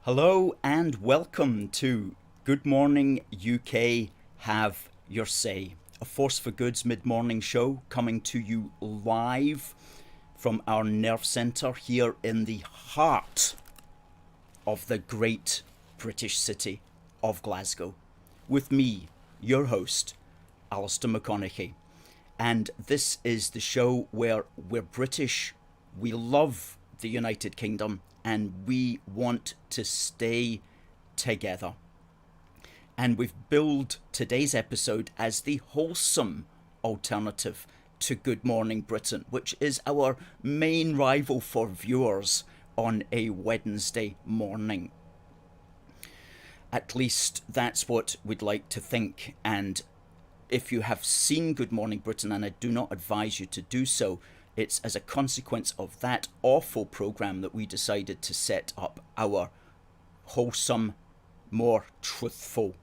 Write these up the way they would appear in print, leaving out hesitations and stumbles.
Hello and welcome to Good Morning UK Have Your Say, a Force for Good's mid-morning show coming to you live from our nerve centre here in the heart of the great British city of Glasgow. With me, your host, Alistair McConnachie. And this is the show where we're British, we love the United Kingdom, and we want to stay together. And we've billed today's episode as the wholesome alternative to Good Morning Britain, which is our main rival for viewers on a Wednesday morning. At least that's what we'd like to think. And if you have seen Good Morning Britain, and I do not advise you to do so, it's as a consequence of that awful programme that we decided to set up our wholesome, more truthful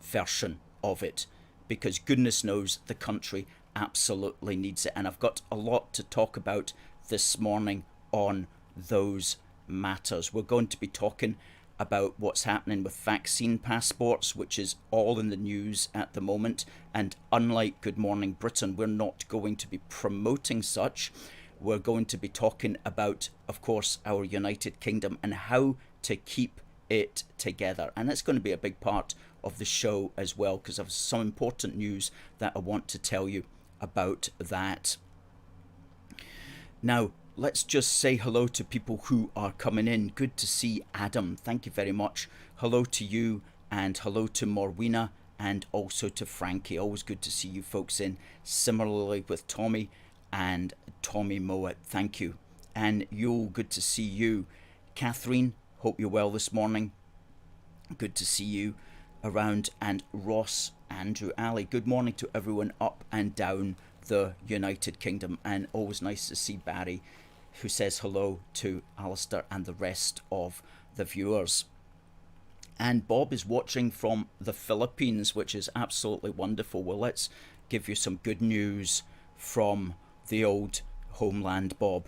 version of it, because goodness knows the country absolutely needs it. And I've got a lot to talk about this morning on those matters. We're going to be talking about what's happening with vaccine passports, which is all in the news at the moment. And unlike Good Morning Britain, we're not going to be promoting such. We're going to be talking about, of course, our United Kingdom and how to keep it together. And that's going to be a big part of the show as well, because I have some important news that I want to tell you about that. Now, let's just say hello to people who are coming in. Good to see Adam. Thank you very much. Hello to you, and hello to Morwina, and also to Frankie. Always good to see you folks in. Similarly with Tommy and Tommy Mowat. Thank you. And Yule, good to see you. Catherine, hope you're well this morning. Good to see you around. And Ross, Andrew, Ali, good morning to everyone up and down the United Kingdom. And always nice to see Barry, who says hello to Alistair and the rest of the viewers. And Bob is watching from the Philippines, which is absolutely wonderful. Well, let's give you some good news from the old homeland, Bob.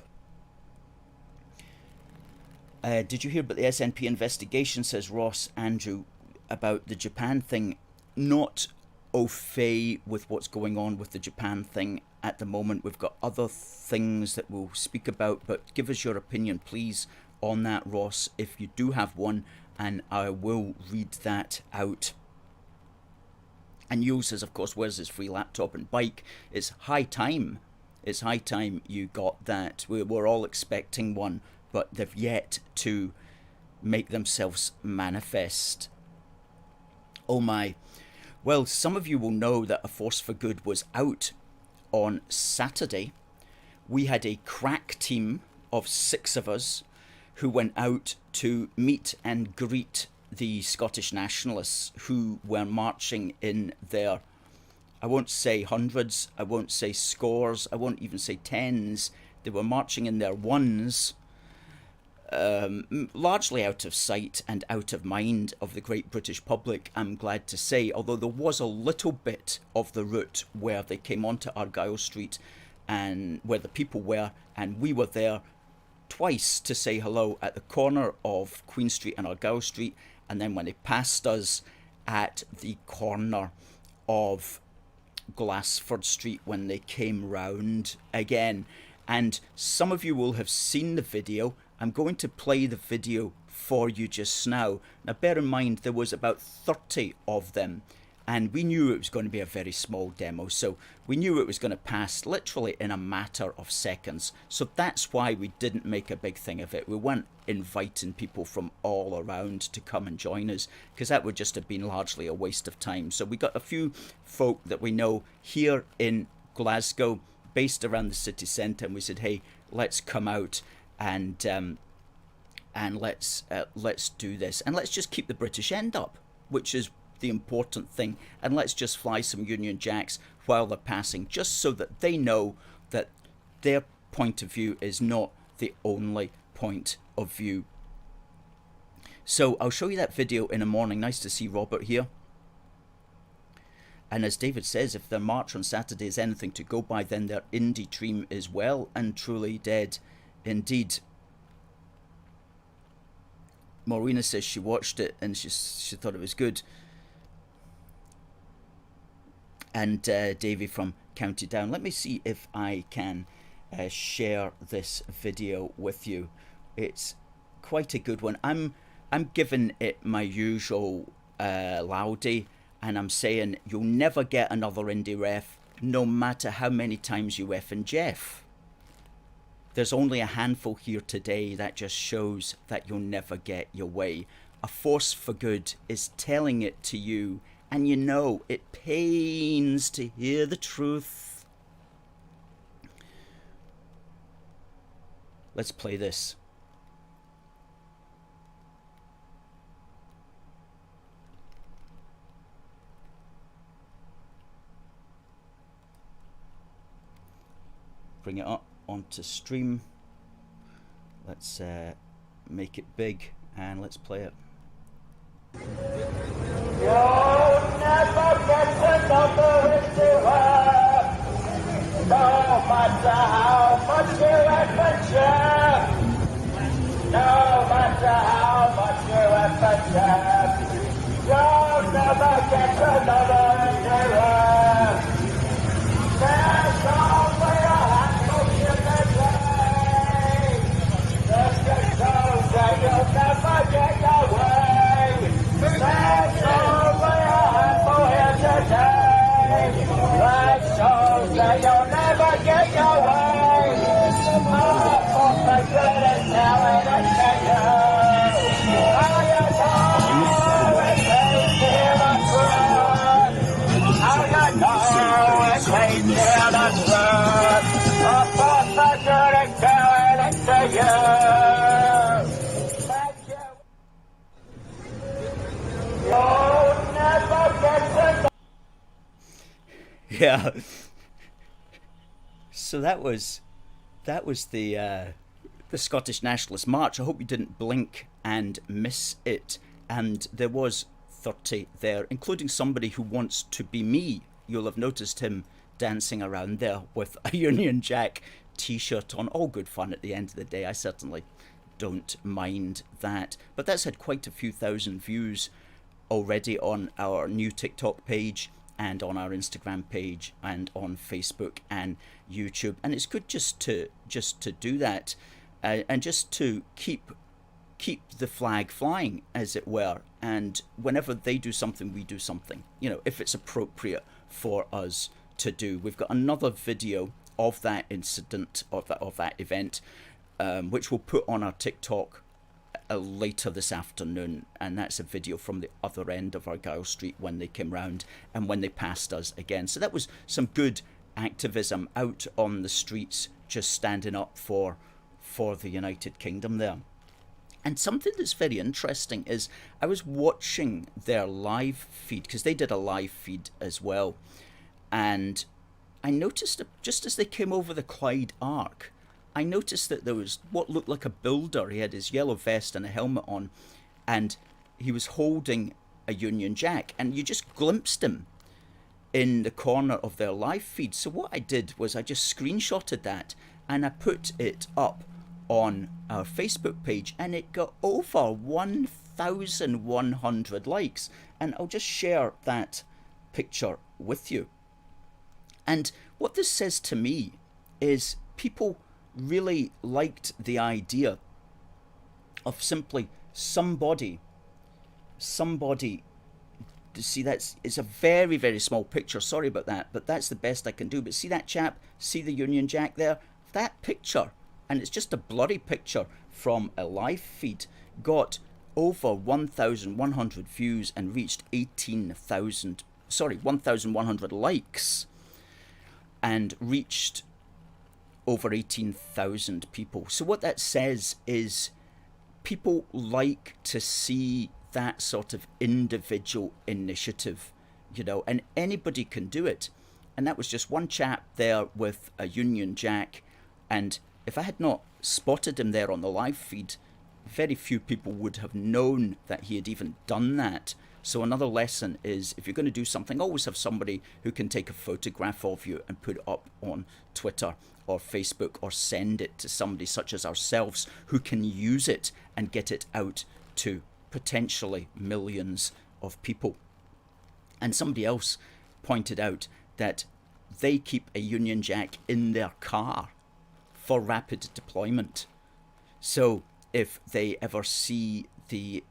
Did you hear about the SNP investigation, says Ross Andrew, about the Japan thing? Not au fait with what's going on with the Japan thing at the moment. We've got other things that we'll speak about, but give us your opinion, please, on that, Ross, if you do have one, and I will read that out. And Yule says, of course, where's his free laptop and bike? It's high time. It's high time you got that. We're all expecting one, but they've yet to make themselves manifest. Oh my. Well, some of you will know that A Force for Good was out on Saturday. We had a crack team of 6 of us who went out to meet and greet the Scottish nationalists who were marching in their, I won't say hundreds, I won't say scores, I won't even say tens. They were marching in their ones, largely out of sight and out of mind of the great British public, I'm glad to say, although there was a little bit of the route where they came onto Argyle Street and where the people were, and we were there twice to say hello at the corner of Queen Street and Argyle Street, and then when they passed us at the corner of Glassford Street when they came round again. And some of you will have seen the video. I'm going to play the video for you just now. Now bear in mind there was about 30 of them, and we knew it was going to be a very small demo, so we knew it was going to pass literally in a matter of seconds. So that's why we didn't make a big thing of it. We weren't inviting people from all around to come and join us, because that would just have been largely a waste of time. So we got a few folk that we know here in Glasgow, based around the city centre, and we said, hey, let's come out and let's do this, and let's just keep the British end up, which is the important thing, and let's just fly some Union Jacks while they're passing, just so that they know that their point of view is not the only point of view. So I'll show you that video in the morning. Nice to see Robert here. And as David says, if their march on Saturday is anything to go by, then their indie dream is well and truly dead indeed. Maureen says she watched it and she thought it was good. And Davey from County Down. Let me see if I can share this video with you. It's quite a good one. I'm giving it my usual Loudy, and I'm saying you'll never get another indie ref, no matter how many times you F and Jeff. There's only a handful here today. That just shows that you'll never get your way. A force for good is telling it to you, and you know it pains to hear the truth. Let's play this. Bring it up onto stream. Let's make it big and let's play it. You'll never get the number into her, no matter how much you adventure, no matter how much you adventure, you'll never get the number into her. There's only a handful you can play, just to show that you'll never get your way. There's only a handful here today, that shows that you'll never get your way. Oh, for goodness, now it is to you. How you know it takes to hear the truth. How you know it takes to hear the truth. Oh, for goodness, now it is to you. Thank you. You'll never get to. Yeah. So that was the Scottish Nationalist March. I hope you didn't blink and miss it. And there was 30 there, including somebody who wants to be me. You'll have noticed him dancing around there with a Union Jack t-shirt on. All good fun at the end of the day. I certainly don't mind that. But that's had quite a few thousand views already on our new TikTok page and on our Instagram page and on Facebook and YouTube. And it's good just to do that and just to keep the flag flying, as it were. And whenever they do something, we do something, you know, if it's appropriate for us to do. We've got another video of that incident, of that event, which we'll put on our TikTok later this afternoon, and that's a video from the other end of Argyle Street when they came round and when they passed us again. So that was some good activism out on the streets, just standing up for the United Kingdom there. And something that's very interesting is I was watching their live feed, because they did a live feed as well, and I noticed that just as they came over the Clyde Arc, I noticed that there was what looked like a builder. He had his yellow vest and a helmet on, and he was holding a Union Jack, and you just glimpsed him in the corner of their live feed. So what I did was I just screenshotted that and I put it up on our Facebook page, and it got over 1,100 likes. And I'll just share that picture with you. And what this says to me is people really liked the idea of simply somebody see, it's a very, very small picture, sorry about that, but that's the best I can do. But see that chap, see the Union Jack there, that picture, and it's just a blurry picture from a live feed, got over 1,100 views and reached 1,100 likes and reached over 18,000 people. So what that says is people like to see that sort of individual initiative, you know, and anybody can do it. And that was just one chap there with a Union Jack, and if I had not spotted him there on the live feed, very few people would have known that he had even done that. So another lesson is, if you're going to do something, always have somebody who can take a photograph of you and put it up on Twitter or Facebook, or send it to somebody such as ourselves who can use it and get it out to potentially millions of people. And somebody else pointed out that they keep a Union Jack in their car for rapid deployment. So if they ever see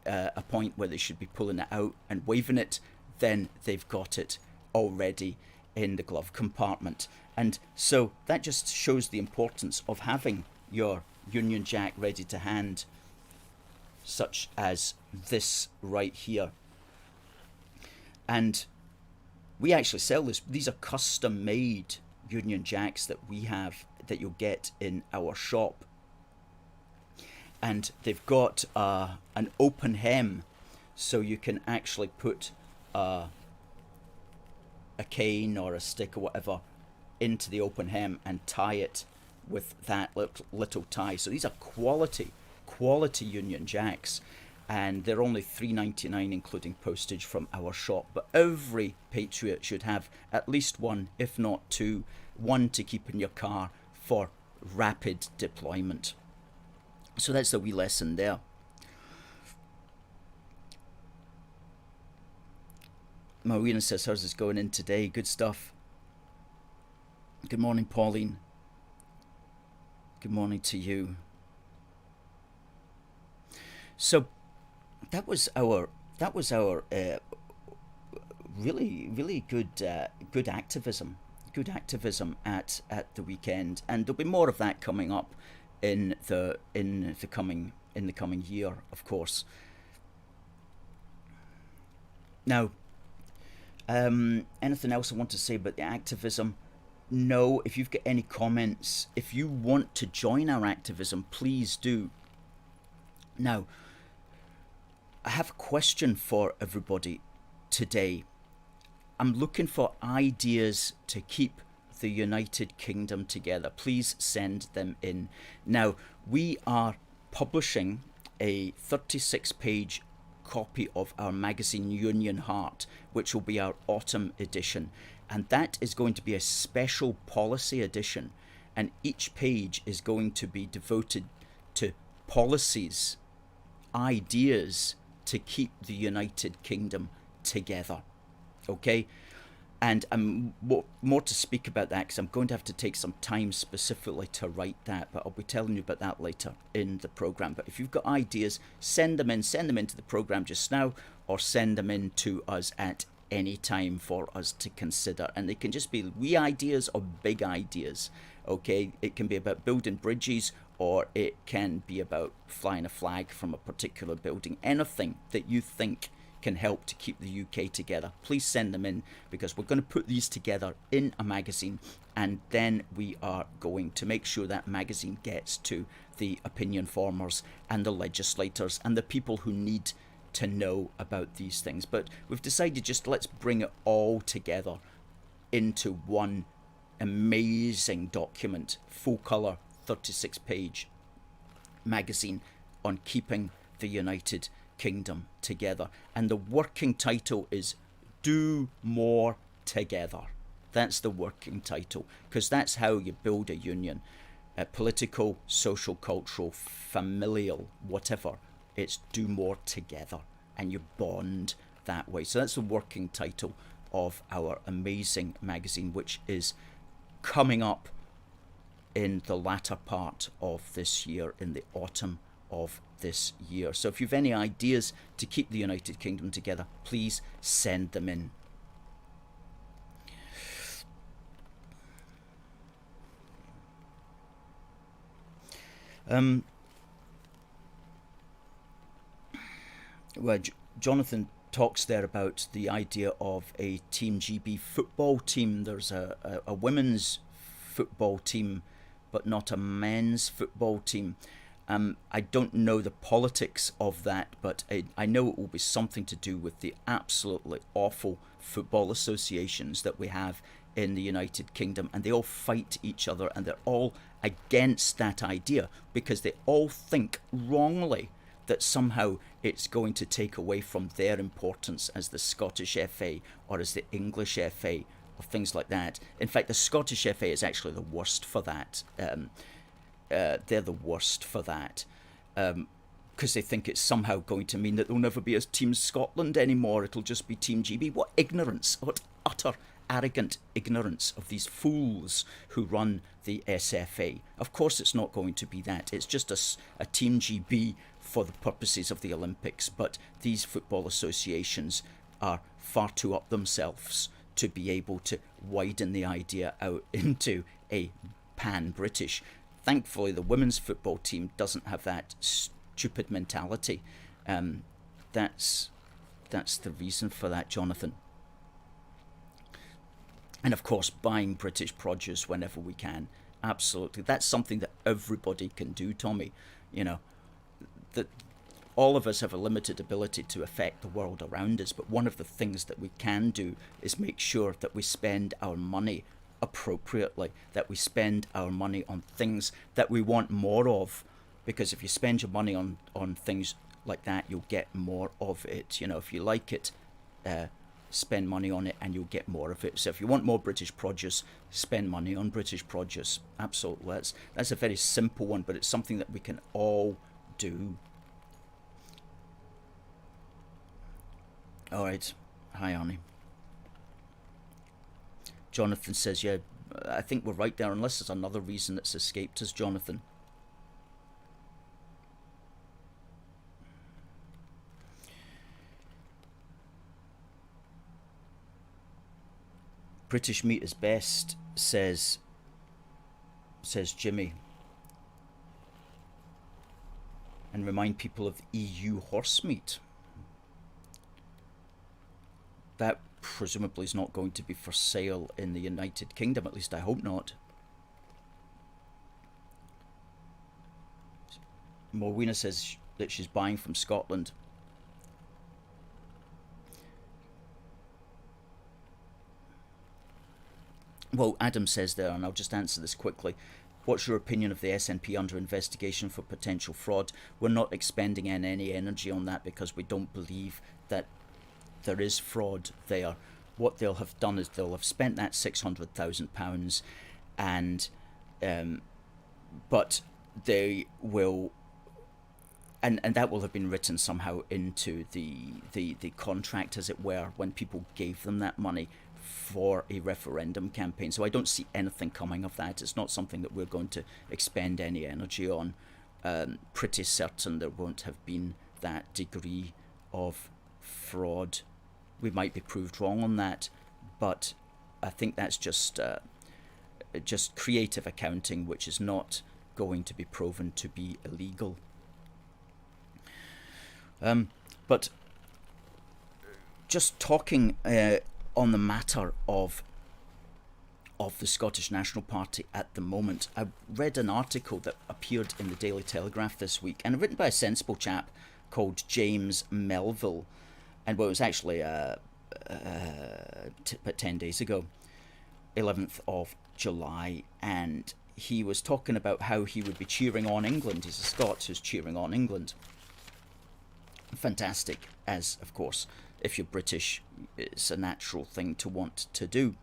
a point where they should be pulling it out and waving it, then they've got it already in the glove compartment. And so that just shows the importance of having your Union Jack ready to hand, such as this right here. And we actually sell this. These are custom made Union Jacks that we have, that you'll get in our shop. And they've got an open hem, so you can actually put a cane or a stick or whatever into the open hem and tie it with that little tie. So these are quality Union Jacks, and they're only $3.99 including postage from our shop. But every patriot should have at least one, if not two, one to keep in your car for rapid deployment. So that's the wee lesson there. Marina says, how's this going in today? Good stuff. Good morning, Pauline. Good morning to you. So that was our really good activism. Good activism at the weekend, and there'll be more of that coming up in the coming year, of course. Now, anything else I want to say about the activism? No. If you've got any comments, if you want to join our activism, please do. Now, I have a question for everybody today. I'm looking for ideas to keep the United Kingdom together. Please send them in. Now, we are publishing a 36-page copy of our magazine Union Heart, which will be our autumn edition, and that is going to be a special policy edition, and each page is going to be devoted to policies, ideas to keep the United Kingdom together. Okay, and more to speak about that, because I'm going to have to take some time specifically to write that, but I'll be telling you about that later in the program. But if you've got ideas, send them into the program just now, or send them in to us at any time for us to consider. And they can just be wee ideas or big ideas. Okay, it can be about building bridges, or it can be about flying a flag from a particular building. Anything that you think can help to keep the UK together, please send them in, because we're going to put these together in a magazine, and then we are going to make sure that magazine gets to the opinion formers and the legislators and the people who need to know about these things. But we've decided, just let's bring it all together into one amazing document, full colour 36-page magazine on keeping the United Kingdom together. And the working title is Do More Together. That's the working title, because that's how you build a union. Political, social, cultural, familial, whatever. It's do more together, and you bond that way. So that's the working title of our amazing magazine, which is coming up in the latter part of this year, in the autumn of this year. So if you've any ideas to keep the United Kingdom together, please send them in. Well, Jonathan talks there about the idea of a TeamGB football team. There's a women's football team, but not a men's football team. I don't know the politics of that, but I know it will be something to do with the absolutely awful football associations that we have in the United Kingdom, and they all fight each other, and they're all against that idea because they all think wrongly that somehow it's going to take away from their importance as the Scottish FA or as the English FA or things like that. In fact, the Scottish FA is actually the worst for that. They're the worst for that. because they think it's somehow going to mean that there'll never be a Team Scotland anymore. It'll just be TeamGB. What ignorance, what utter arrogant ignorance of these fools who run the SFA. Of course it's not going to be that. It's just a TeamGB for the purposes of the Olympics, but these football associations are far too up themselves to be able to widen the idea out into a pan-British. Thankfully, the women's football team doesn't have that stupid mentality. That's the reason for that, Jonathan. And of course, buying British produce whenever we can. Absolutely. That's something that everybody can do, Tommy. You know, that all of us have a limited ability to affect the world around us, but one of the things that we can do is make sure that we spend our money appropriately, that we spend our money on things that we want more of, because if you spend your money on things like that, you'll get more of it. You know, if you like it, spend money on it and you'll get more of it. So if you want more British produce, spend money on British produce. Absolutely. That's a very simple one, but it's something that we can all do. All right. Hi, Arnie. Jonathan says, yeah, I think we're right there, unless there's another reason that's escaped us, Jonathan. British meat is best, says Jimmy. And remind people of EU horse meat. That presumably is not going to be for sale in the United Kingdom, at least I hope not. Morwena says that she's buying from Scotland. Well, Adam says there, and I'll just answer this quickly. What's your opinion of the SNP under investigation for potential fraud? We're not expending any energy on that because we don't believe that there is fraud there. What they'll have done is they'll have spent that £600,000, and but they will, and that will have been written somehow into the contract, as it were, when people gave them that money for a referendum campaign. So I don't see anything coming of that. It's not something that we're going to expend any energy on. Pretty certain there won't have been that degree of fraud. We might be proved wrong on that, but I think that's just creative accounting, which is not going to be proven to be illegal. But just talking on the matter of the Scottish National Party at the moment, I read an article that appeared in the Daily Telegraph this week, and written by a sensible chap called James Melville. And well, it was actually about 10 days ago, 11th of July, and he was talking about how he would be cheering on England. He's a Scot who's cheering on England. Fantastic, as, of course, if you're British, it's a natural thing to want to do.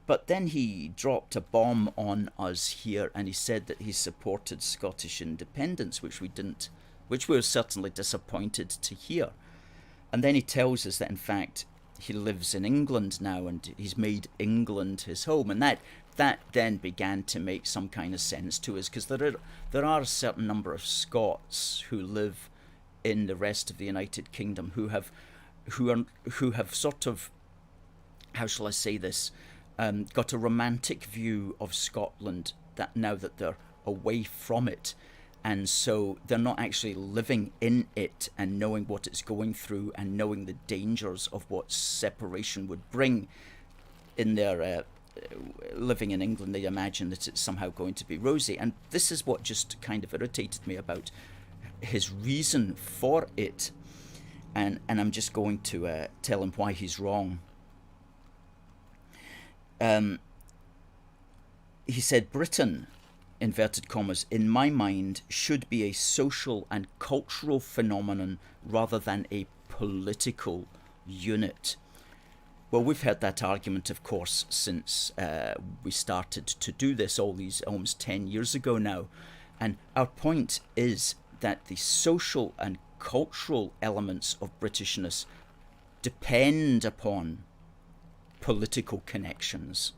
But then he dropped a bomb on us here, and he said that he supported Scottish independence, which we didn't, which we were certainly disappointed to hear. And then he tells us that, in fact, he lives in England now and he's made England his home. And that then began to make some kind of sense to us, because there are a certain number of Scots who live in the rest of the United Kingdom who have sort of, how shall I say this, got a romantic view of Scotland that now that they're away from it. And so they're not actually living in it and knowing what it's going through and knowing the dangers of what separation would bring. In their living in England, they imagine that it's somehow going to be rosy. And this is what just kind of irritated me about his reason for it. And I'm just going to tell him why he's wrong. He said, Britain, inverted commas, in my mind, should be a social and cultural phenomenon rather than a political unit. Well, we've heard that argument, of course, since we started to do this all these almost 10 years ago now. And our point is that the social and cultural elements of Britishness depend upon political connections.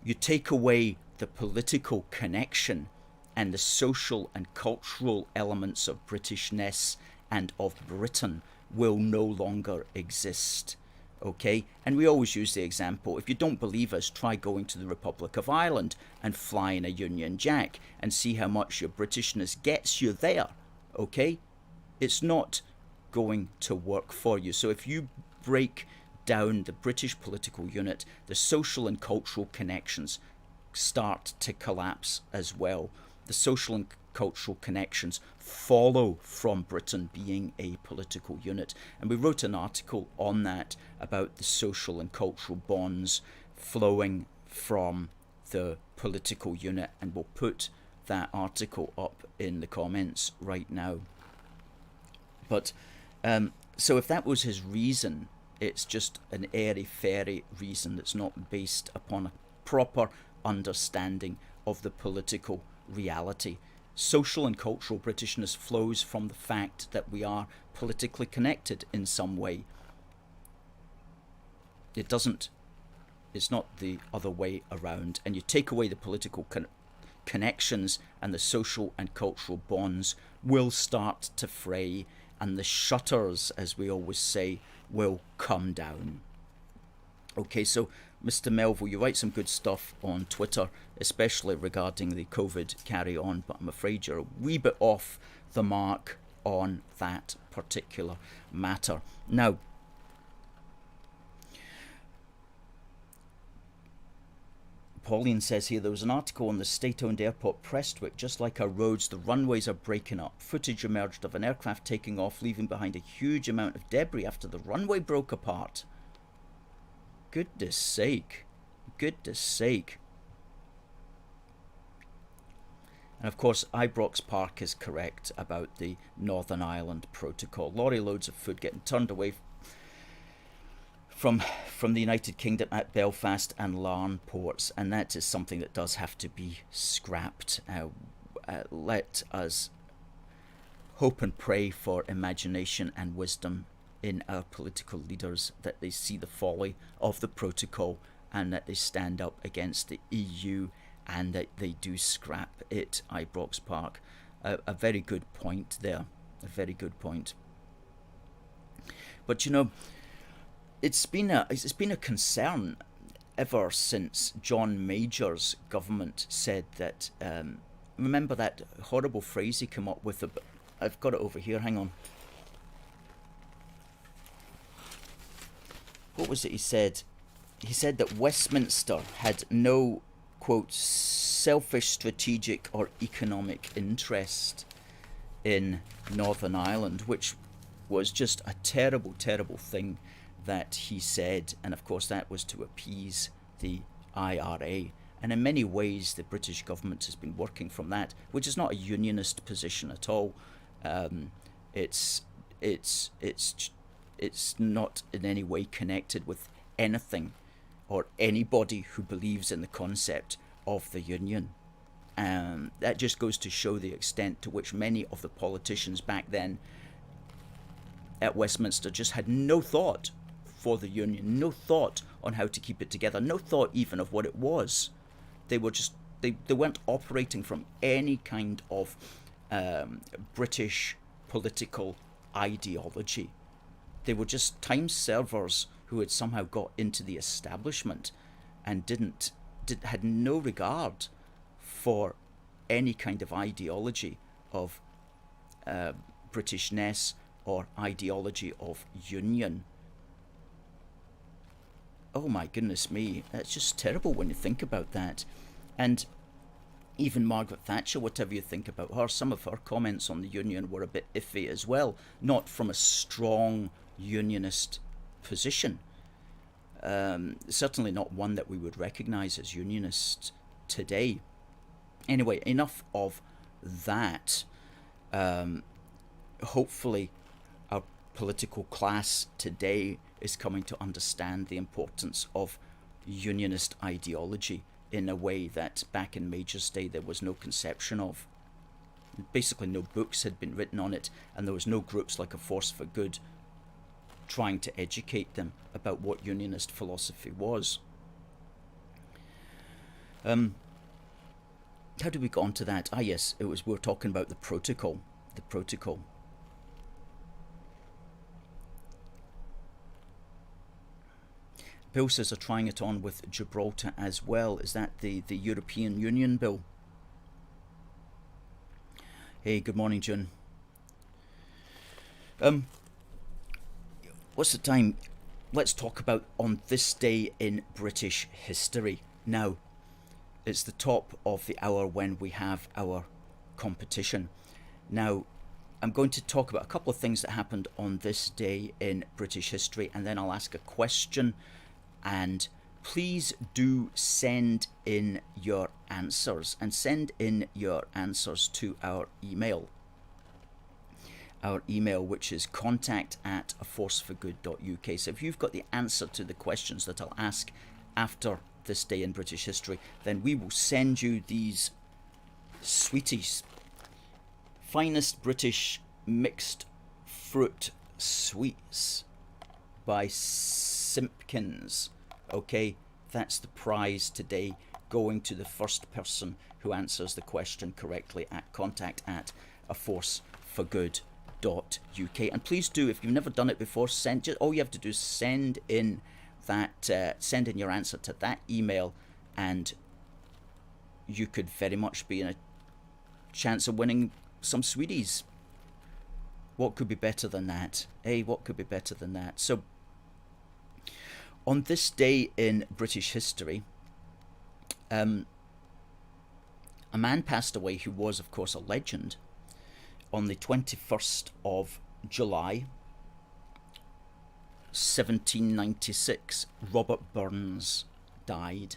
You take away the political connection and the social and cultural elements of Britishness and of Britain will no longer exist. Okay? And we always use the example, if you don't believe us, try going to the Republic of Ireland and flying a Union Jack and see how much your Britishness gets you there. Okay? It's not going to work for you. So if you break down the British political unit, the social and cultural connections start to collapse as well. The social and cultural connections follow from Britain being a political unit. And we wrote an article on that about the social and cultural bonds flowing from the political unit, and we'll put that article up in the comments right now. But so if that was his reason, it's just an airy-fairy reason that's not based upon a proper understanding of the political reality. Social and cultural Britishness flows from the fact that we are politically connected in some way. It's not the other way around. And you take away the political connections, and the social and cultural bonds will start to fray, and the shutters, as we always say, will come down. Okay, so Mr. Melville, you write some good stuff on Twitter, especially regarding the COVID carry-on, but I'm afraid you're a wee bit off the mark on that particular matter. Now, Pauline says here, there was an article on the state-owned airport Prestwick, just like our roads, the runways are breaking up. Footage emerged of an aircraft taking off, leaving behind a huge amount of debris after the runway broke apart. Goodness sake. Goodness sake. And of course, Ibrox Park is correct about the Northern Ireland Protocol. Lorry loads of food getting turned away from the United Kingdom at Belfast and Larne ports, and that is something that does have to be scrapped. Let us hope and pray for imagination and wisdom in our political leaders, that they see the folly of the protocol and that they stand up against the EU and that they do scrap it. Ibrox Park, a very good point there, a very good point. But you know, it's been a concern ever since John Major's government said that. Remember that horrible phrase he came up with? I've got it over here. Hang on. What was it he said? He said that Westminster had no, quote, selfish strategic or economic interest in Northern Ireland, which was just a terrible, terrible thing that he said. And of course that was to appease the IRA. And in many ways the British government has been working from that, which is not a unionist position at all. It's not in any way connected with anything or anybody who believes in the concept of the union. That just goes to show the extent to which many of the politicians back then at Westminster just had no thought for the union, no thought on how to keep it together, no thought even of what it was. They were just, they weren't operating from any kind of British political ideology. They were just time servers who had somehow got into the establishment and had no regard for any kind of ideology of Britishness or ideology of union. Oh my goodness me, that's just terrible when you think about that. And even Margaret Thatcher, whatever you think about her, some of her comments on the union were a bit iffy as well, not from a strong unionist position. Certainly not one that we would recognise as unionist today. Anyway, enough of that. Hopefully our political class today is coming to understand the importance of unionist ideology in a way that back in Major's day there was no conception of. Basically no books had been written on it, and there was no groups like A Force for Good trying to educate them about what unionist philosophy was. How did we get onto that? Ah yes, we were talking about the protocol. The protocol. Bill says they're trying it on with Gibraltar as well. Is that the European Union, Bill? Hey, good morning, June. What's the time? Let's talk about on this day in British history. Now, it's the top of the hour when we have our competition. Now, I'm going to talk about a couple of things that happened on this day in British history, and then I'll ask a question. And please do send in your answers, and send in your answers to our email. Our email, which is contact@aforceforgood.uk. So if you've got the answer to the questions that I'll ask after this day in British history, then we will send you these sweeties. Finest British mixed fruit sweets by Simpkins. Okay, that's the prize today, going to the first person who answers the question correctly at contact@aforceforgood.uk. And please do, if you've never done it before, all you have to do is send in your answer to that email, and you could very much be in a chance of winning some sweeties. What could be better than that? Hey, what could be better than that? So, on this day in British history, a man passed away who was, of course, a legend. On the 21st of July, 1796, Robert Burns died.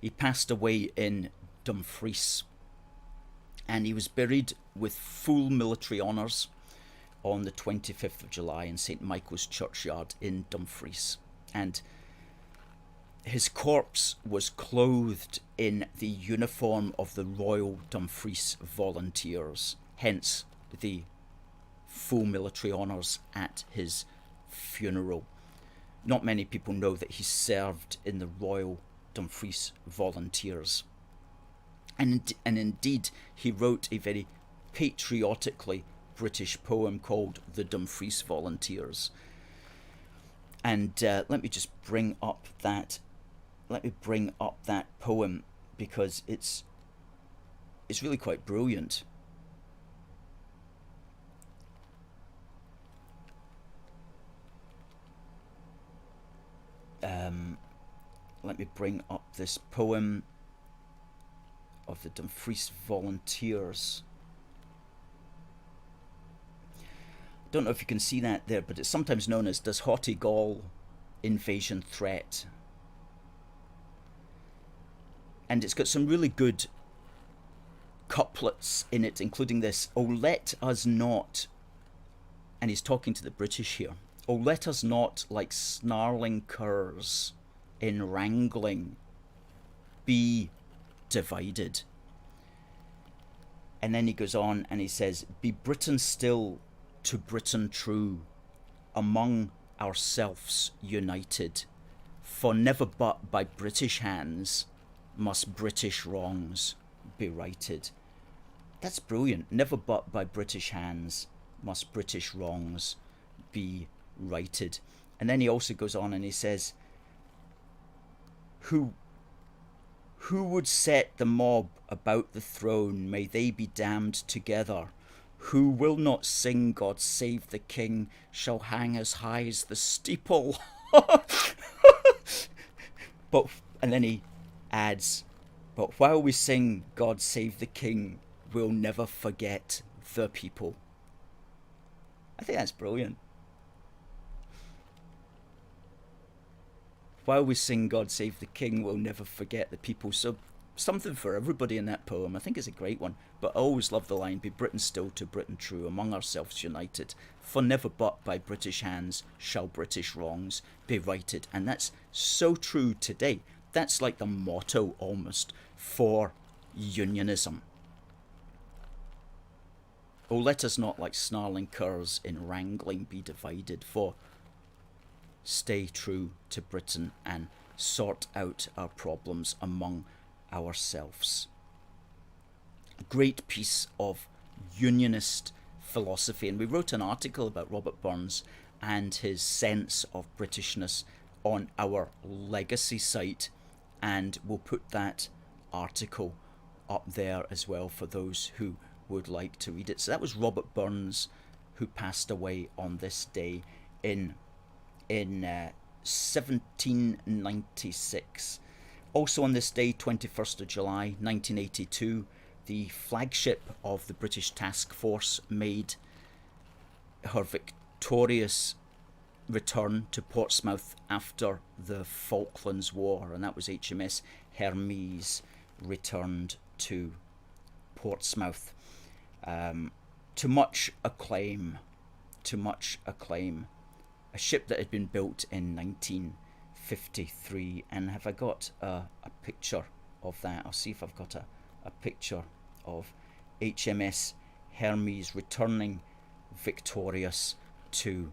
He passed away in Dumfries, and he was buried with full military honours on the 25th of July in St Michael's Churchyard in Dumfries. And his corpse was clothed in the uniform of the Royal Dumfries Volunteers, hence the full military honours at his funeral. Not many people know that he served in the Royal Dumfries Volunteers. And indeed, he wrote a very patriotically British poem called The Dumfries Volunteers. And let me just bring up that poem, because it's really quite brilliant. Let me bring up this poem of the Dumfries Volunteers. Don't know if you can see that there, but it's sometimes known as Does Haughty Gaul Invasion Threat? And it's got some really good couplets in it, including this: "Oh, let us not," and he's talking to the British here, "Oh, let us not, like snarling curs, in wrangling, be divided." And then he goes on and he says, "Be Britain still, to Britain true, among ourselves united, for never but by British hands must British wrongs be righted." That's brilliant. Never but by British hands must British wrongs be righted. And then he also goes on and he says, who would set the mob about the throne, may they be damned together. Who will not sing God Save the King shall hang as high as the steeple. And then he adds, but while we sing God Save the King, we'll never forget the people. I think that's brilliant. While we sing God Save the King, we'll never forget the people. So something for everybody in that poem. I think it's a great one. But I always love the line, be Britain still, to Britain true, among ourselves united, for never but by British hands shall British wrongs be righted. And that's so true today. That's like the motto almost for unionism. Oh, let us not like snarling curs in wrangling be divided, for stay true to Britain and sort out our problems among ourselves. A great piece of unionist philosophy, and we wrote an article about Robert Burns and his sense of Britishness on our legacy site, and we'll put that article up there as well for those who would like to read it. So that was Robert Burns, who passed away on this day in 1796. Also on this day, 21st of July 1982, the flagship of the British Task Force made her victorious return to Portsmouth after the Falklands War, and that was HMS Hermes returned to Portsmouth, to much acclaim. A ship that had been built in 1953, and have I got a picture of that? I'll see if I've got a picture of HMS Hermes returning victorious to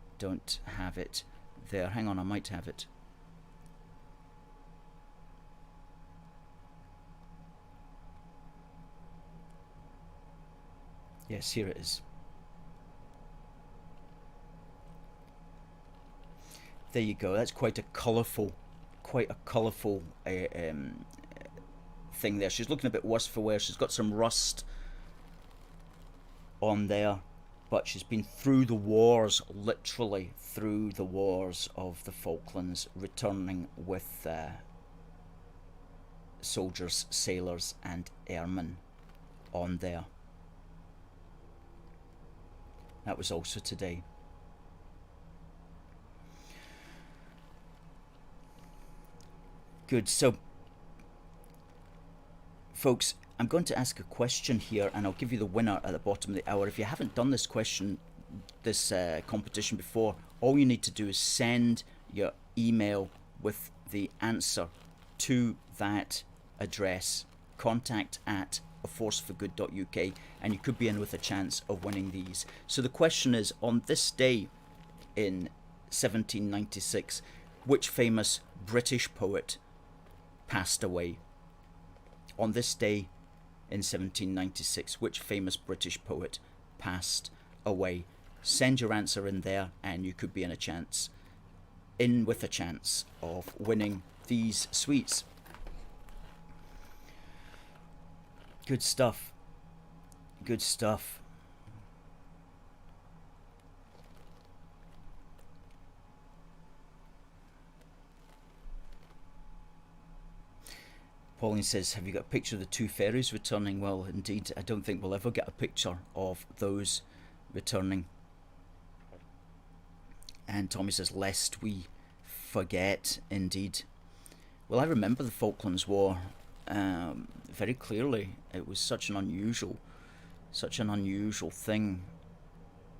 don't have it there. Hang on, I might have it. Yes, here it is. There you go. That's quite a colourful thing there. She's looking a bit worse for wear. She's got some rust on there, but she's been through the wars, literally through the wars of the Falklands, returning with soldiers, sailors and airmen on there. That was also today. Good. So, folks, I'm going to ask a question here, and I'll give you the winner at the bottom of the hour. If you haven't done this competition before, all you need to do is send your email with the answer to that address, contact@aforceforgood.uk, and you could be in with a chance of winning these. So the question is, on this day in 1796, which famous British poet passed away? On this day in 1796, which famous British poet passed away? Send your answer in there, and you could be with a chance of winning these sweets. Good stuff. Good stuff. Pauline says, have you got a picture of the two ferries returning? Well, indeed, I don't think we'll ever get a picture of those returning. And Tommy says, lest we forget, indeed. Well, I remember the Falklands War very clearly. It was such an unusual thing.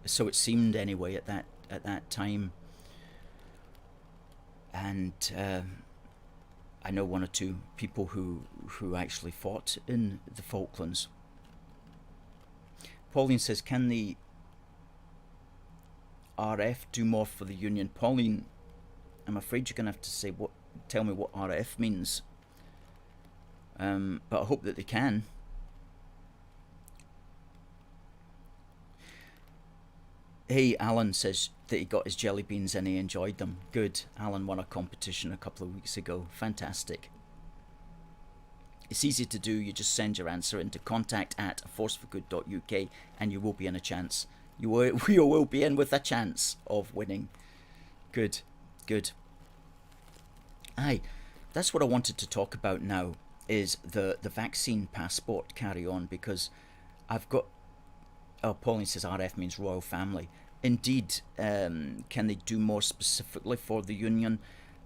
So it seemed anyway at that time. And I know one or two people who actually fought in the Falklands. Pauline says, can the RF do more for the Union? Pauline, I'm afraid you're going to have to tell me what RF means. But I hope that they can. Hey, Alan says that he got his jelly beans and he enjoyed them. Good. Alan won a competition a couple of weeks ago. Fantastic. It's easy to do. You just send your answer into contact@aforceforgood.uk and you will be in a chance. You will be in with a chance of winning. Good. Good. Aye, that's what I wanted to talk about now, is the vaccine passport carry on, because I've got... Oh, Pauline says RF means royal family. Indeed, can they do more specifically for the Union?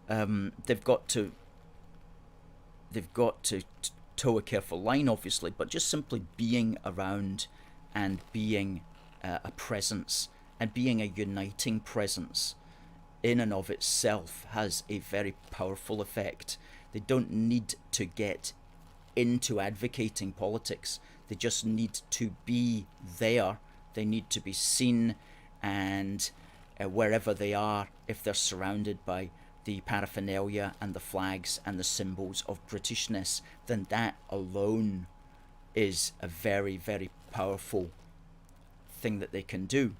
They've got to toe a careful line, obviously, but just simply being around and being a presence and being a uniting presence in and of itself has a very powerful effect. They don't need to get into advocating politics. They just need to be there. They need to be seen, and wherever they are, if they're surrounded by the paraphernalia and the flags and the symbols of Britishness, then that alone is a very, very powerful thing that they can do,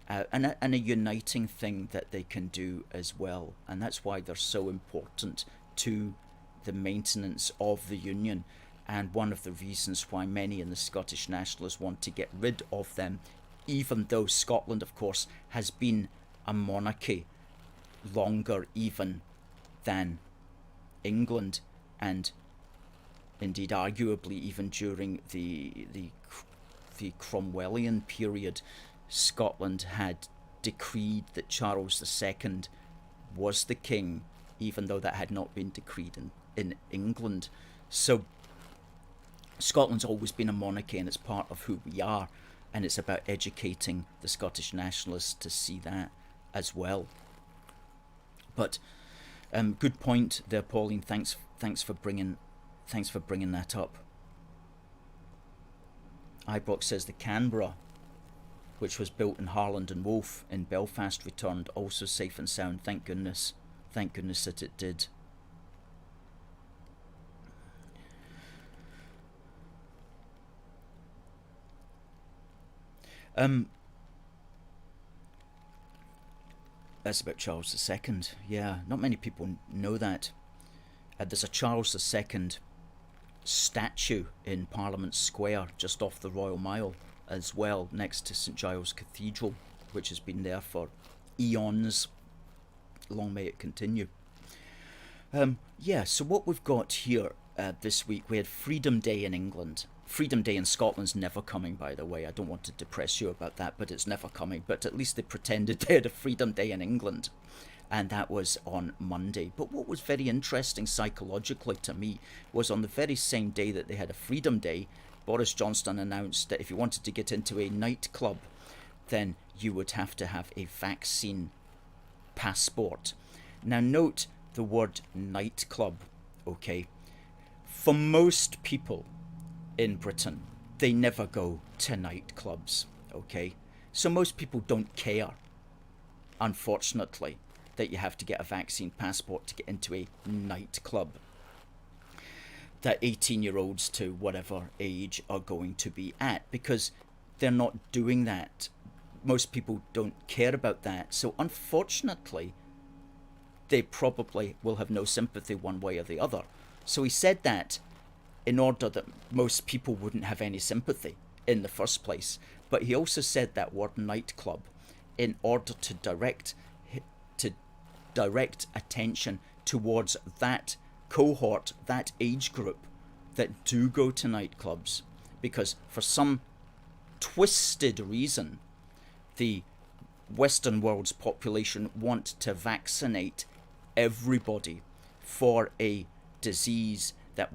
and a uniting thing that they can do as well. And that's why they're so important to the maintenance of the Union, and one of the reasons why many in the Scottish nationalists want to get rid of them, even though Scotland, of course, has been a monarchy longer even than England, and indeed arguably even during the Cromwellian period, Scotland had decreed that Charles II was the king, even though that had not been decreed in England. So Scotland's always been a monarchy, and it's part of who we are, and it's about educating the Scottish nationalists to see that as well. But good point there, Pauline. Thanks for bringing that up. Ibrox says the Canberra, which was built in Harland and Wolff in Belfast, returned also safe and sound. Thank goodness that it did. That's about Charles II. Yeah, not many people know that. There's a Charles II statue in Parliament Square, just off the Royal Mile as well, next to St Giles Cathedral, which has been there for eons. Long may it continue. Yeah, so what we've got here this week, we had Freedom Day in England. Freedom Day in Scotland's never coming, by the way. I don't want to depress you about that, but it's never coming. But at least they pretended they had a Freedom Day in England, and that was on Monday. But what was very interesting psychologically to me was on the very same day that they had a Freedom Day, Boris Johnson announced that if you wanted to get into a nightclub, then you would have to have a vaccine passport. Now note the word nightclub, okay? For most people in Britain, they never go to nightclubs, okay? So most people don't care, unfortunately, that you have to get a vaccine passport to get into a nightclub that 18-year-olds to whatever age are going to be at, because they're not doing that. Most people don't care about that. So unfortunately, they probably will have no sympathy one way or the other. So he said that in order that most people wouldn't have any sympathy in the first place. But he also said that word nightclub in order to direct attention towards that cohort, that age group that do go to nightclubs, because for some twisted reason, the Western world's population want to vaccinate everybody for a disease that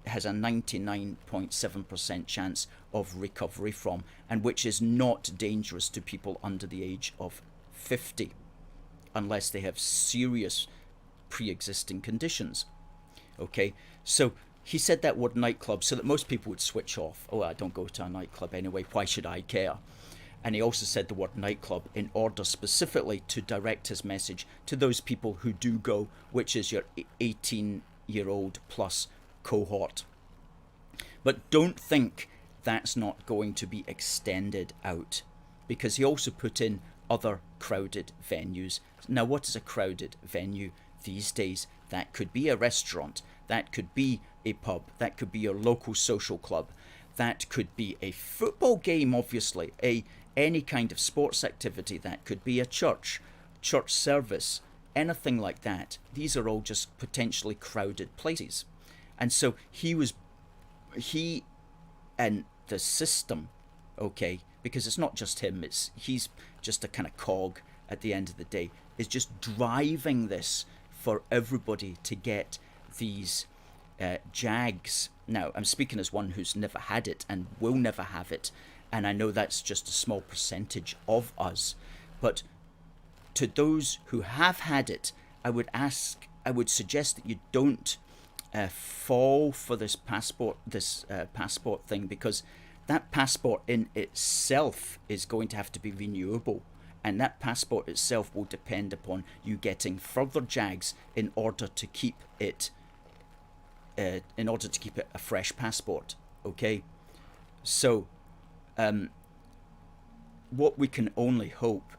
has a 99.7% chance of recovery from, and which is not dangerous to people under the age of 50 unless they have serious pre-existing conditions. Okay, so he said that word nightclub so that most people would switch off. Oh, I don't go to a nightclub anyway, why should I care? And he also said the word nightclub in order specifically to direct his message to those people who do go, which is your 18-year-old plus cohort. But don't think that's not going to be extended out, because he also put in other crowded venues. Now, what is a crowded venue these days? That could be a restaurant, that could be a pub, that could be your local social club, that could be a football game, obviously, any kind of sports activity, that could be a church service, anything like that. These are all just potentially crowded places. And so he and the system, okay, because it's not just him, he's just a kind of cog at the end of the day, is just driving this for everybody to get these jags. Now, I'm speaking as one who's never had it and will never have it, and I know that's just a small percentage of us, but to those who have had it, I would suggest that you don't fall for this passport thing, because that passport in itself is going to have to be renewable, and that passport itself will depend upon you getting further jags in order to keep it a fresh passport. Okay, so what we can only hope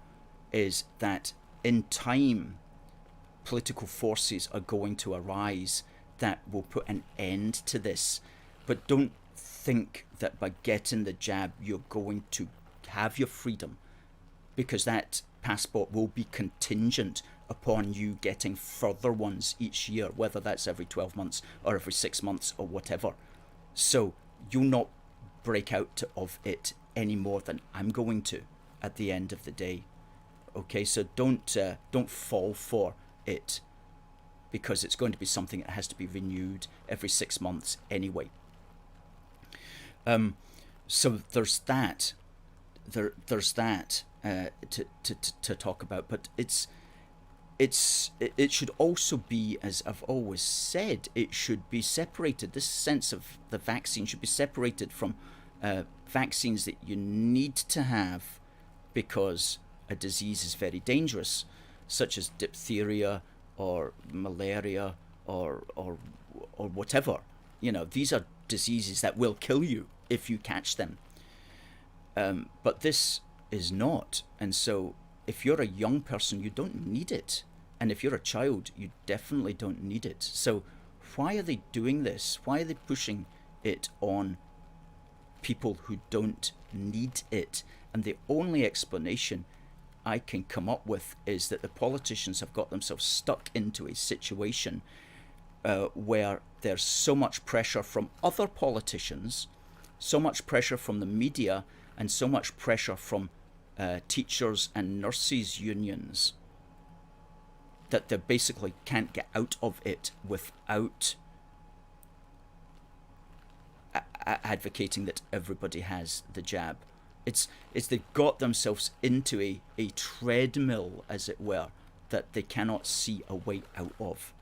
is that in time political forces are going to arise that will put an end to this. But don't think that by getting the jab you're going to have your freedom, because that passport will be contingent upon you getting further ones each year, whether that's every 12 months or every 6 months or whatever. So you'll not break out of it any more than I'm going to at the end of the day. Okay, so don't fall for it, because it's going to be something that has to be renewed every 6 months anyway. So there's that. There's that to talk about, but it should also be, as I've always said, it should be separated. This sense of the vaccine should be separated from vaccines that you need to have because a disease is very dangerous, such as diphtheria or malaria or whatever. You know, these are diseases that will kill you if you catch them. But this is not. And so if you're a young person, you don't need it. And if you're a child, you definitely don't need it. So why are they doing this? Why are they pushing it on people who don't need it? And the only explanation I can come up with is that the politicians have got themselves stuck into a situation where there's so much pressure from other politicians, so much pressure from the media, and so much pressure from teachers and nurses unions that they basically can't get out of it without advocating that everybody has the jab. It's they've got themselves into a treadmill, as it were, that they cannot see a way out of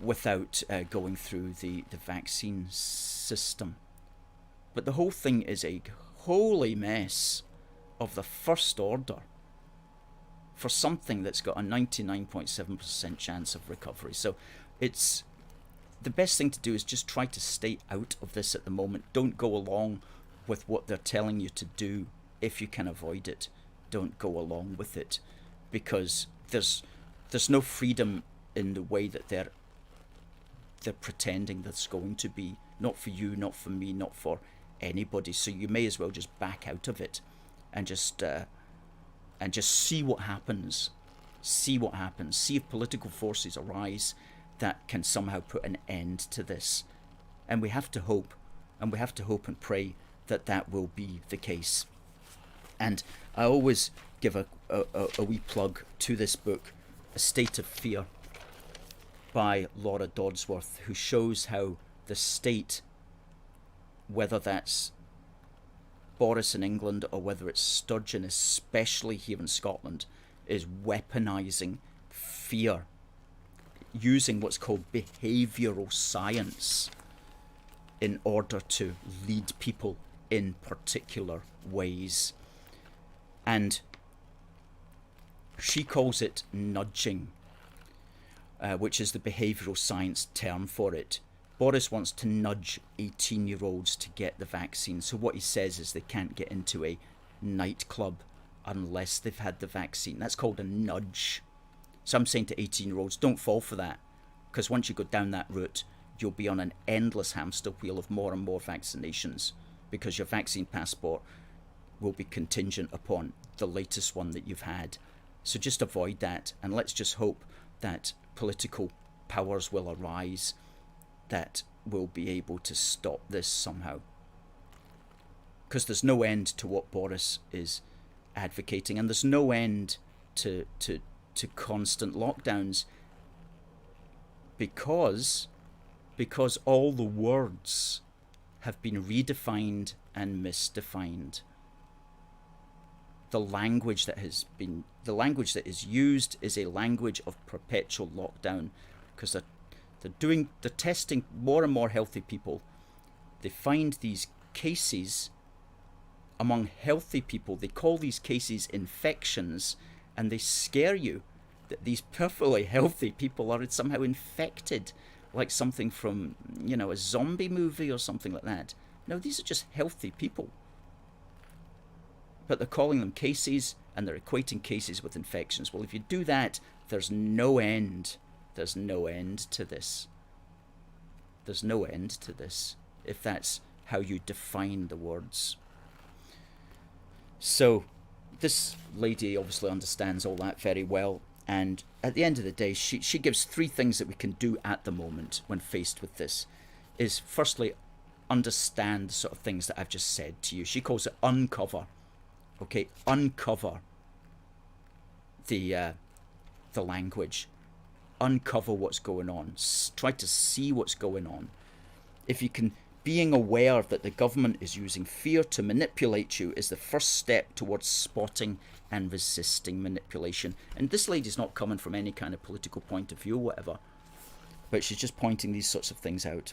without going through the vaccine system. But the whole thing is a holy mess of the first order for something that's got a 99.7% chance of recovery. So it's the best thing to do is just try to stay out of this at the moment. Don't go along with what they're telling you to do. If you can avoid it, don't go along with it, because there's no freedom in the way that they're pretending there's going to be. Not for you, not for me, not for anybody. So you may as well just back out of it and just see what happens. See what happens. See if political forces arise that can somehow put an end to this. And we have to hope, and pray that that will be the case. And I always give a wee plug to this book, A State of Fear, by Laura Dodsworth, who shows how the state, whether that's Boris in England or whether it's Sturgeon, especially here in Scotland, is weaponising fear, using what's called behavioural science in order to lead people in particular ways. And she calls it nudging, which is the behavioural science term for it. Boris wants to nudge 18-year-olds to get the vaccine. So what he says is they can't get into a nightclub unless they've had the vaccine. That's called a nudge. So I'm saying to 18-year-olds, don't fall for that, because once you go down that route, you'll be on an endless hamster wheel of more and more vaccinations, because your vaccine passport will be contingent upon the latest one that you've had. So just avoid that, and let's just hope that political powers will arise that will be able to stop this somehow. Because there's no end to what Boris is advocating, and there's no end to constant lockdowns, because all the words have been redefined and misdefined. the language that is used is a language of perpetual lockdown, because they're testing more and more healthy people. They find these cases among healthy people. They call these cases infections, and they scare you that these perfectly healthy people are somehow infected, like something from, a zombie movie or something like that. No, these are just healthy people. But they're calling them cases, and they're equating cases with infections. Well, if you do that, there's no end. There's no end to this. There's no end to this, if that's how you define the words. So, this lady obviously understands all that very well, and at the end of the day, she gives 3 things that we can do at the moment when faced with this. Is firstly, understand the sort of things that I've just said to you. She calls it uncover. Okay, uncover the language. Uncover what's going on. Try to see what's going on. If you can, being aware that the government is using fear to manipulate you is the first step towards spotting and resisting manipulation. And this lady's not coming from any kind of political point of view or whatever, but she's just pointing these sorts of things out.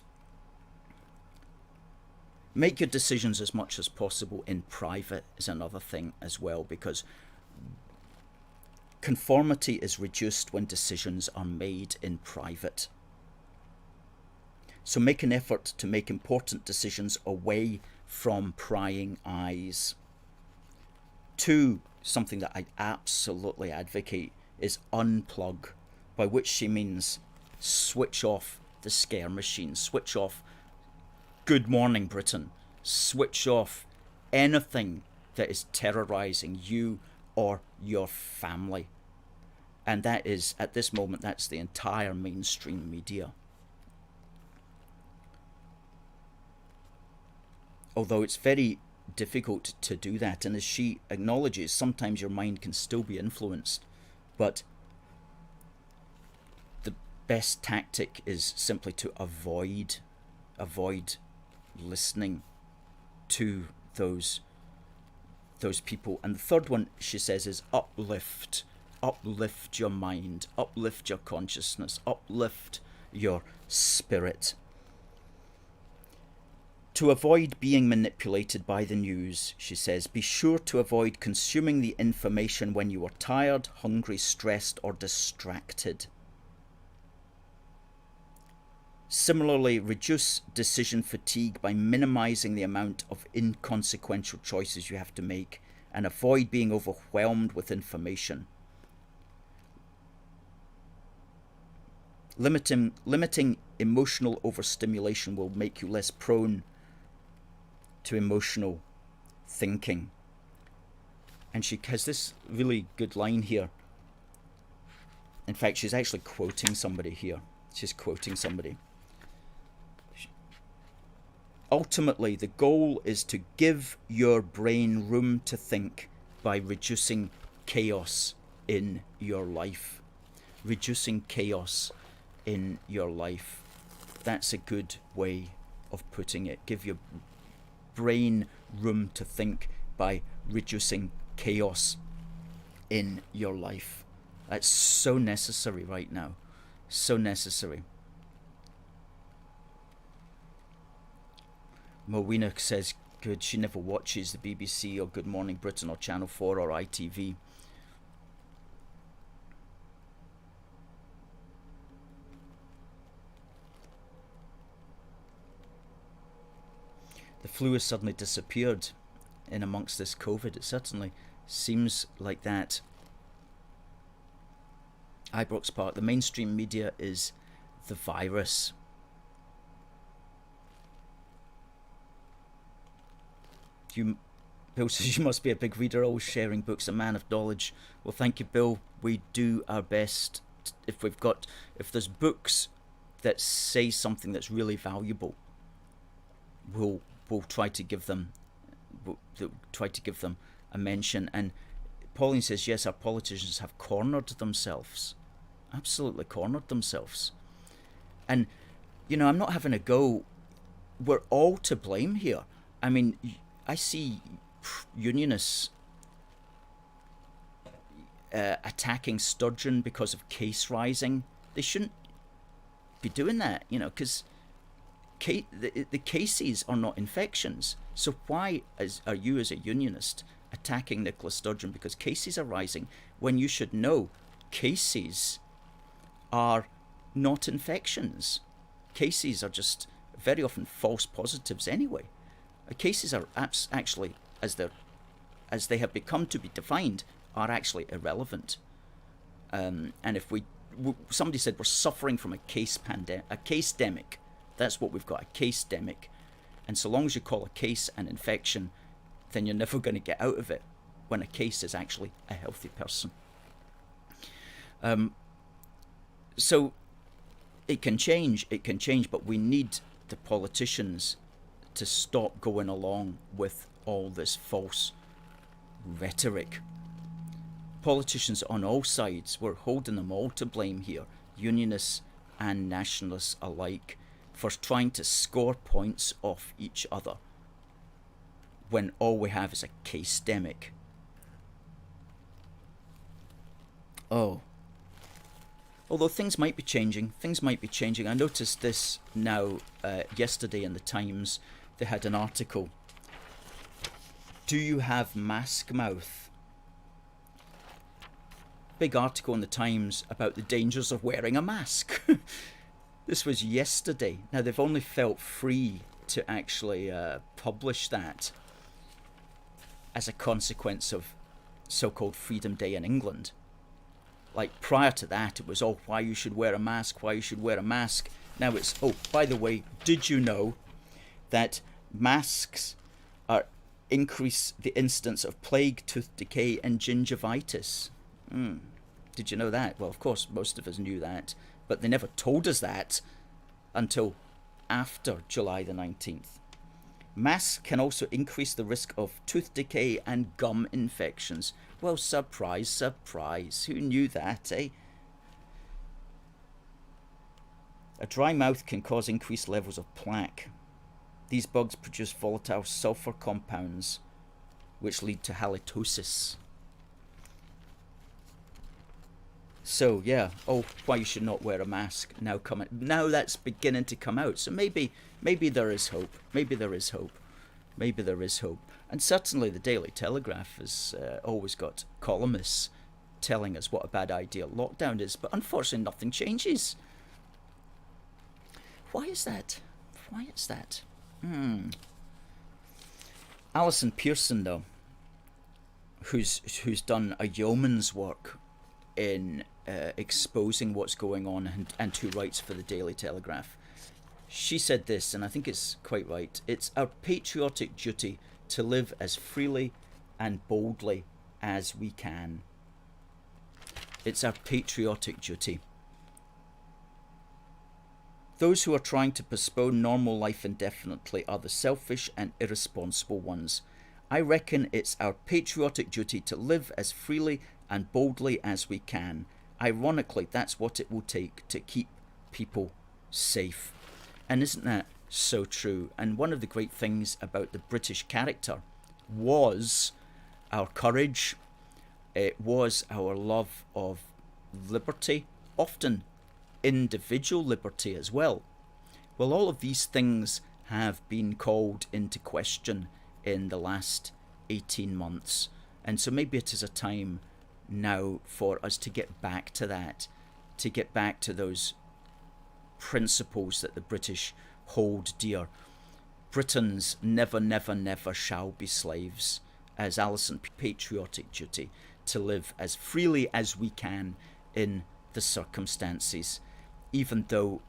Make your decisions as much as possible in private is another thing as well, because conformity is reduced when decisions are made in private. So make an effort to make important decisions away from prying eyes. 2, something that I absolutely advocate, is unplug, by which she means switch off the scare machine, switch off Good Morning Britain, switch off anything that is terrorising you or your family. And that is, at this moment, that's the entire mainstream media. Although it's very difficult to do that, and as she acknowledges, sometimes your mind can still be influenced, but the best tactic is simply to avoid listening to those people. And the third one, she says, is uplift your mind, uplift your consciousness, uplift your spirit. To avoid being manipulated by the news, she says, be sure to avoid consuming the information when you are tired, hungry, stressed, or distracted. Similarly, reduce decision fatigue by minimizing the amount of inconsequential choices you have to make, and avoid being overwhelmed with information. Limiting emotional overstimulation will make you less prone to emotional thinking. And she has this really good line here. In fact, she's actually quoting somebody here. She's quoting somebody. Ultimately, the goal is to give your brain room to think by reducing chaos in your life. Reducing chaos in your life. That's a good way of putting it. Give your brain room to think by reducing chaos in your life. That's so necessary right now. So necessary. Mowena says, good, she never watches the BBC or Good Morning Britain or Channel 4 or ITV. The flu has suddenly disappeared in amongst this COVID. It certainly seems like that. Ibrox Park, the mainstream media is the virus. Bill says, you must be a big reader, always sharing books, a man of knowledge. Well, thank you, Bill. We do our best. If there's books that say something that's really valuable, we'll try to give them a mention. And Pauline says, yes, our politicians have cornered themselves. Absolutely cornered themselves. And, I'm not having a go. We're all to blame here. I mean, I see unionists attacking sturgeon because of case rising. They shouldn't be doing that, because the cases are not infections. So why are you as a unionist attacking Nicola Sturgeon because cases are rising when you should know cases are not infections? Cases are just very often false positives anyway. Cases are actually, as they have become to be defined, are actually irrelevant. And if somebody said we're suffering from a case-demic, that's what we've got, a case-demic. And so long as you call a case an infection, then you're never going to get out of it when a case is actually a healthy person. So it can change, but we need the politicians to stop going along with all this false rhetoric. Politicians on all sides, we're holding them all to blame here, unionists and nationalists alike, for trying to score points off each other when all we have is a case-demic. Oh. Although things might be changing. I noticed this now yesterday in the Times. They had an article. Do you have mask mouth? Big article in the Times about the dangers of wearing a mask. This was yesterday. Now they've only felt free to actually publish that as a consequence of so-called Freedom Day in England. Like prior to that, it was, why you should wear a mask. Now it's, by the way, did you know that masks increase the incidence of plague, tooth decay, and gingivitis? Did you know that? Well, of course, most of us knew that, but they never told us that until after July the 19th. Masks can also increase the risk of tooth decay and gum infections. Well, surprise, surprise. Who knew that, eh? A dry mouth can cause increased levels of plaque. These bugs produce volatile sulfur compounds, which lead to halitosis. So, yeah, why you should not wear a mask now that's beginning to come out. So maybe there is hope. Maybe there is hope. And certainly the Daily Telegraph has always got columnists telling us what a bad idea lockdown is, but unfortunately nothing changes. Why is that? Alison Pearson, though, who's done a yeoman's work in exposing what's going on and who writes for the Daily Telegraph, she said this, and I think it's quite right. It's our patriotic duty to live as freely and boldly as we can. It's our patriotic duty. Those who are trying to postpone normal life indefinitely are the selfish and irresponsible ones. I reckon it's our patriotic duty to live as freely and boldly as we can. Ironically, that's what it will take to keep people safe. And isn't that so true? And one of the great things about the British character was our courage. It was our love of liberty, often individual liberty as well. Well, all of these things have been called into question in the last 18 months. And so maybe it is a time now for us to get back to that, to get back to those principles that the British hold dear. Britons never, never, never shall be slaves, as Alison's patriotic duty to live as freely as we can in the circumstances, even though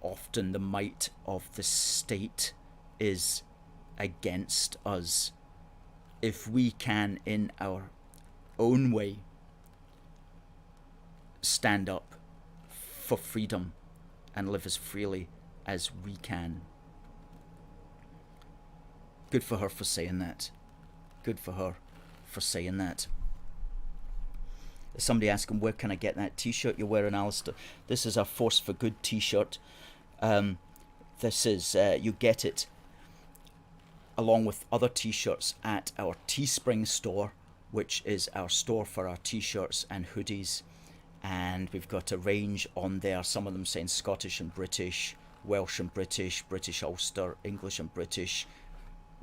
often the might of the state is against us. If we can, in our own way, stand up for freedom and live as freely as we can. Good for her for saying that. Good for her for saying that. Somebody asking, where can I get that t-shirt you're wearing, Alistair? This is our Force for Good t-shirt. This is, you get it along with other t-shirts at our Teespring store, which is our store for our t-shirts and hoodies. And we've got a range on there, some of them saying Scottish and British, Welsh and British, British Ulster, English and British,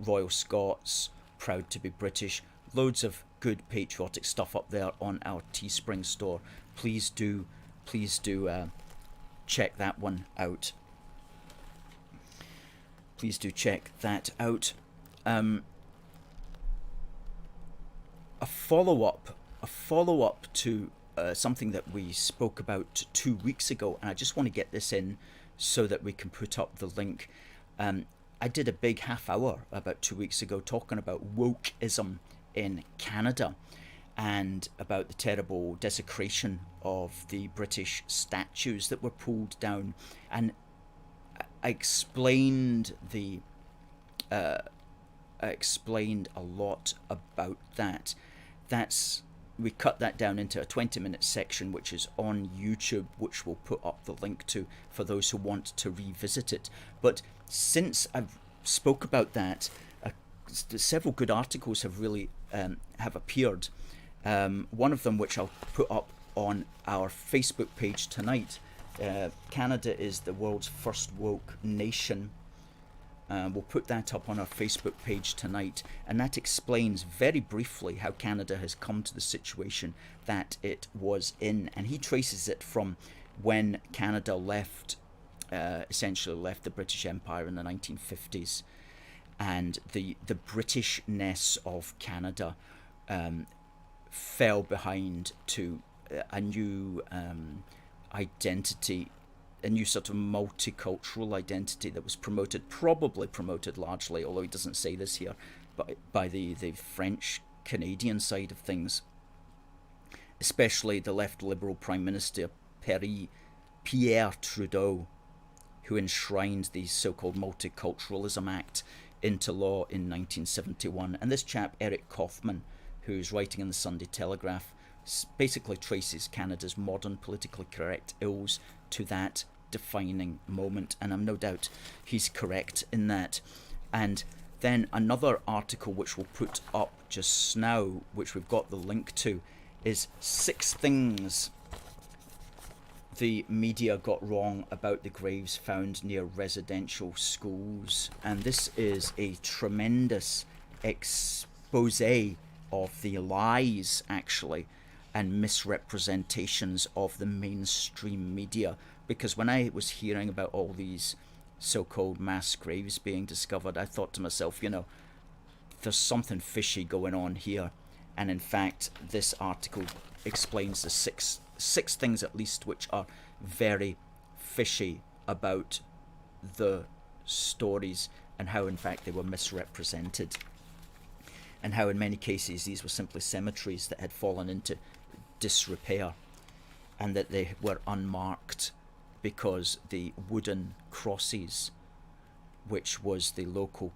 Royal Scots, proud to be British. Loads of good patriotic stuff up there on our Teespring store. Please do check that one out. Please do check that out. A follow-up to something that we spoke about 2 weeks ago, and I just want to get this in so that we can put up the link. I did a big half hour about 2 weeks ago talking about wokeism in Canada and about the terrible desecration of the British statues that were pulled down, and I explained a lot about that. We cut that down into a 20-minute section, which is on YouTube, which we'll put up the link to for those who want to revisit it. But since I've spoke about that, several good articles have really have appeared. One of them, which I'll put up on our Facebook page tonight. Canada is the world's first woke nation. We'll put that up on our Facebook page tonight, and that explains very briefly how Canada has come to the situation that it was in. And he traces it from when Canada essentially left the British Empire in the 1950s, and the Britishness of Canada fell behind to a new identity, a new sort of multicultural identity that was probably promoted largely, although he doesn't say this here, but by the French Canadian side of things, especially the left Liberal Prime Minister Pierre Trudeau, who enshrined the so-called Multiculturalism Act into law in 1971. And this chap, Eric Kaufman, who's writing in the Sunday Telegraph, basically traces Canada's modern politically correct ills to that defining moment, and I'm no doubt he's correct in that. And then another article which we'll put up just now, which we've got the link to, is 6 things the media got wrong about the graves found near residential schools. And this is a tremendous expose of the lies, actually, and misrepresentations of the mainstream media. Because when I was hearing about all these so-called mass graves being discovered, I thought to myself, there's something fishy going on here. And in fact, this article explains the six things at least which are very fishy about the stories, and how in fact they were misrepresented, and how in many cases these were simply cemeteries that had fallen into disrepair, and that they were unmarked because the wooden crosses, which was the local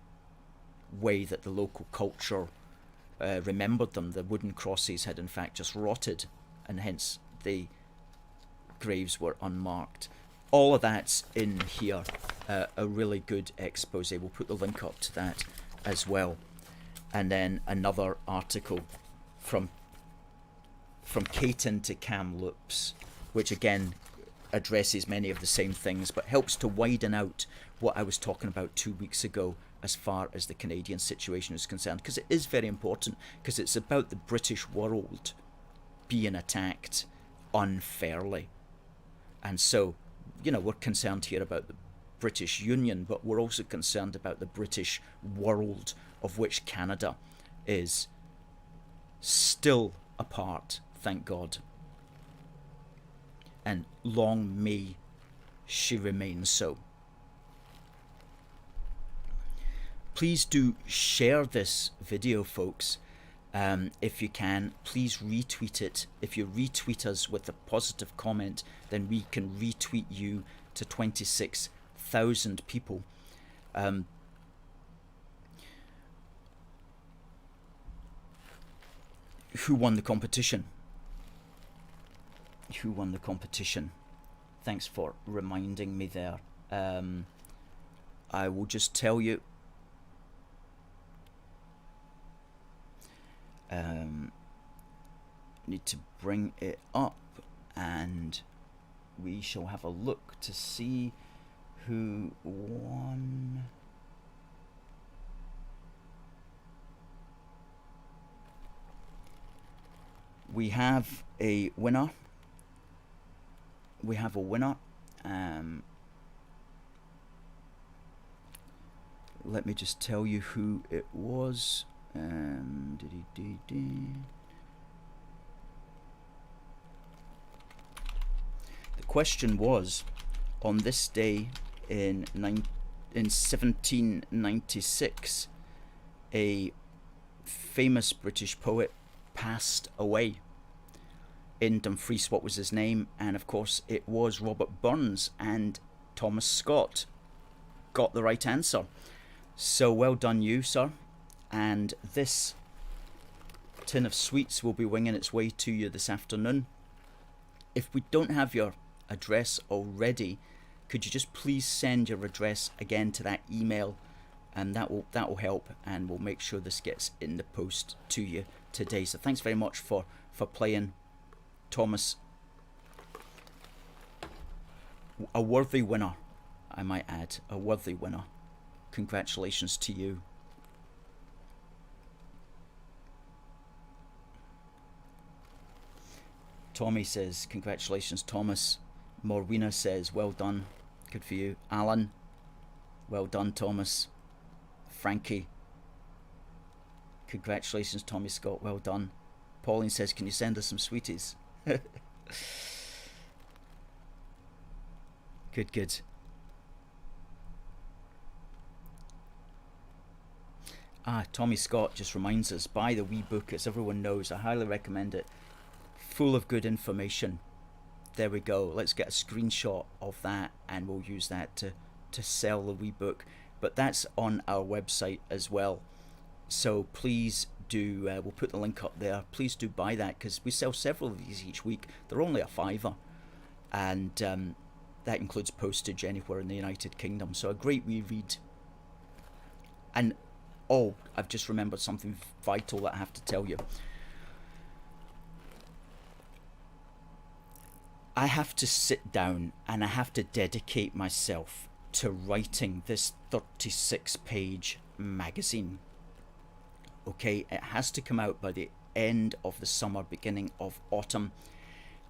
way that the local culture remembered them, the wooden crosses had in fact just rotted, and hence the graves were unmarked. All of that's in here, a really good expose. We'll put the link up to that as well. And then another article from Caton to Kamloops, which again addresses many of the same things, but helps to widen out what I was talking about 2 weeks ago as far as the Canadian situation is concerned, because it is very important, because it's about the British world being attacked unfairly. And so, we're concerned here about the British Union, but we're also concerned about the British world, of which Canada is still a part, thank God. And long may she remain so. Please do share this video, folks. If you can, please retweet it. If you retweet us with a positive comment, then we can retweet you to 26,000 people. Who won the competition? Who won the competition? Thanks for reminding me there. I will just tell you. need to bring it up, and we shall have a look to see who won. We have a winner. Let me just tell you who it was. The question was, on this day in 1796, a famous British poet passed away. In Dumfries, what was his name? And of course it was Robert Burns, and Thomas Scott got the right answer. So well done you, sir. And this tin of sweets will be winging its way to you this afternoon. If we don't have your address already, could you just please send your address again to that email, and that will help, and we'll make sure this gets in the post to you today. So thanks very much for playing, Thomas. A worthy winner, I might add, a worthy winner. Congratulations to you. Tommy says, congratulations, Thomas. Morwina says, well done. Good for you. Alan, well done, Thomas. Frankie, congratulations, Tommy Scott, well done. Pauline says, can you send us some sweeties? Good. Tommy Scott just reminds us, buy the wee book, as everyone knows. I highly recommend it. Full of good information. There we go. Let's get a screenshot of that, and we'll use that to sell the wee book. But that's on our website as well. So please do, we'll put the link up there. Please do buy that, because we sell several of these each week. They're only £5, and that includes postage anywhere in the United Kingdom. So a great wee read. And oh, I've just remembered something vital that I have to tell you. I have to sit down and I have to dedicate myself to writing this 36-page magazine. Okay, it has to come out by the end of the summer, beginning of autumn,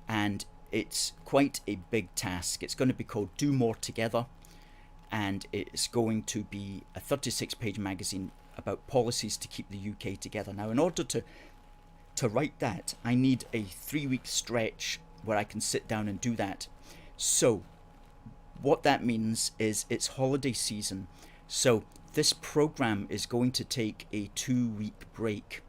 and it's quite a big task. It's going to be called Do More Together, and it's going to be a 36-page magazine about policies to keep the UK together. Now, in order to write that, I need a 3-week stretch where I can sit down and do that. So what that means is it's holiday season. So this program is going to take a 2-week break.